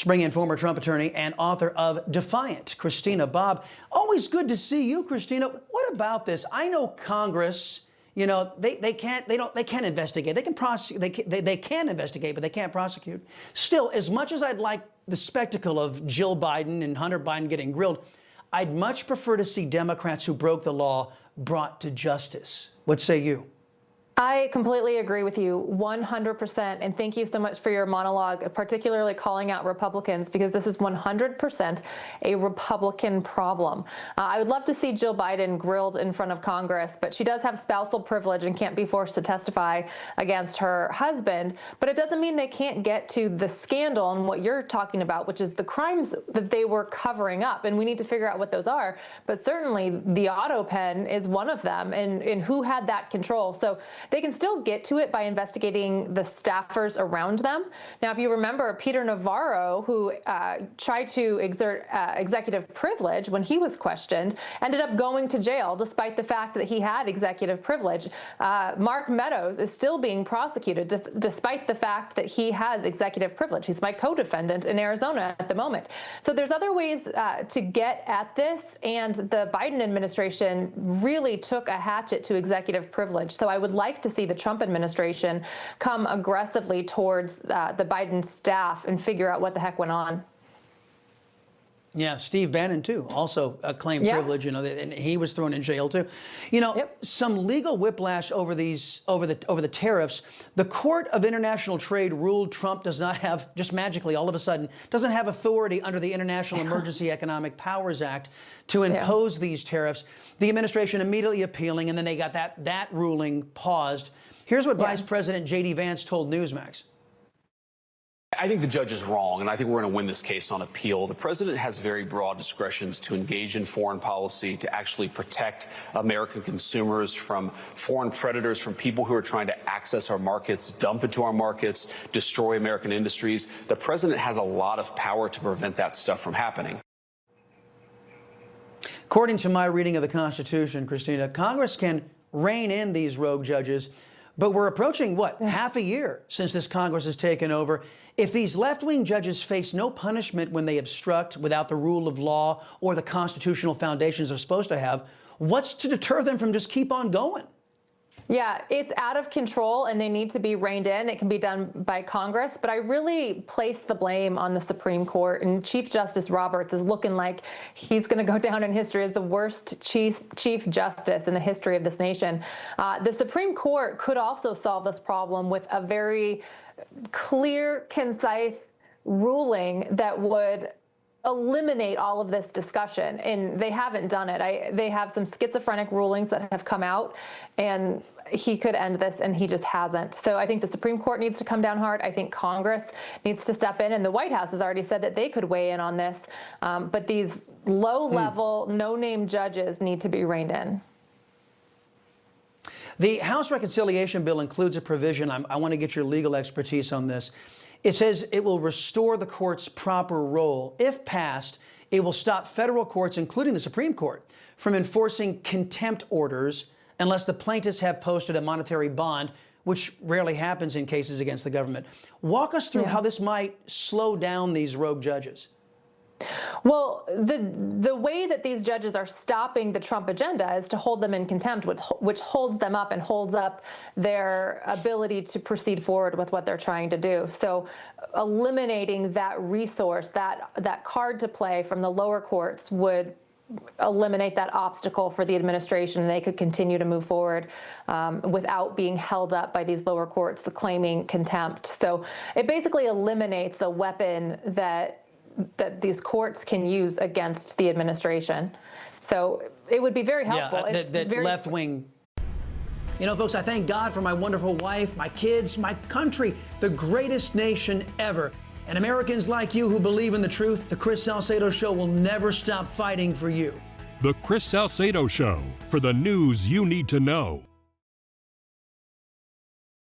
Let's bring in former Trump attorney and author of Defiant, Christina Bobb. Always good to see you, Christina. What about this? I know Congress, you know, they can't investigate. They can investigate, but they can't prosecute. Still, as much as I'd like the spectacle of Jill Biden and Hunter Biden getting grilled, I'd much prefer to see Democrats who broke the law brought to justice. What say you? I completely agree with you 100%. And thank you so much for your monologue, particularly calling out Republicans, because this is 100% a Republican problem. I would love to see Jill Biden grilled in front of Congress, but she does have spousal privilege and can't be forced to testify against her husband. But it doesn't mean they can't get to the scandal and what you're talking about, which is the crimes that they were covering up. And we need to figure out what those are. But certainly the auto pen is one of them. And who had that control? So they can still get to it by investigating the staffers around them. Now, if you remember, Peter Navarro, who tried to exert executive privilege when he was questioned, ended up going to jail despite the fact that he had executive privilege. Mark Meadows is still being prosecuted despite the fact that he has executive privilege. He's my co-defendant in Arizona at the moment. So there's other ways to get at this, and the Biden administration really took a hatchet to executive privilege. So I would like to see the Trump administration come aggressively towards the Biden staff and figure out what the heck went on. Yeah, Steve Bannon, too, also claimed privilege, you know, and he was thrown in jail, too. You know, some legal whiplash over the tariffs. The Court of International Trade ruled Trump does not have, just magically, all of a sudden, doesn't have authority under the International Emergency Economic Powers Act to impose these tariffs. The administration immediately appealing, and then they got that ruling paused. Here's what Vice President J.D. Vance told Newsmax. I think the judge is wrong, and I think we're going to win this case on appeal. The president has very broad discretions to engage in foreign policy, to actually protect American consumers from foreign predators, from people who are trying to access our markets, dump into our markets, destroy American industries. The president has a lot of power to prevent that stuff from happening. According to my reading of the Constitution, Christina, Congress can rein in these rogue judges, but we're approaching, what, half a year since this Congress has taken over. If these left-wing judges face no punishment when they obstruct without the rule of law or the constitutional foundations they're supposed to have, what's to deter them from just keep on going? Yeah, it's out of control and they need to be reined in. It can be done by Congress, but I really place the blame on the Supreme Court, and Chief Justice Roberts is looking like he's going to go down in history as the worst Chief Justice in the history of this nation. The Supreme Court could also solve this problem with a very clear, concise ruling that would eliminate all of this discussion, and they haven't done it. They have some schizophrenic rulings that have come out, and he could end this, and he just hasn't. So I think the Supreme Court needs to come down hard. I think Congress needs to step in, and the White House has already said that they could weigh in on this. But these low-level, no-name judges need to be reined in. The House Reconciliation Bill includes a provision. I want to get your legal expertise on this. It says it will restore the court's proper role. If passed, it will stop federal courts, including the Supreme Court, from enforcing contempt orders unless the plaintiffs have posted a monetary bond, which rarely happens in cases against the government. Walk us through how this might slow down these rogue judges. Well, the way that these judges are stopping the Trump agenda is to hold them in contempt, which holds them up and holds up their ability to proceed forward with what they're trying to do. So eliminating that resource, that card to play from the lower courts would eliminate that obstacle for the administration. They could continue to move forward without being held up by these lower courts claiming contempt. So it basically eliminates a weapon that these courts can use against the administration. So it would be very helpful. Yeah, that left wing. You know, folks, I thank God for my wonderful wife, my kids, my country, the greatest nation ever. And Americans like you who believe in the truth, the Chris Salcedo Show will never stop fighting for you. The Chris Salcedo Show, for the news you need to know.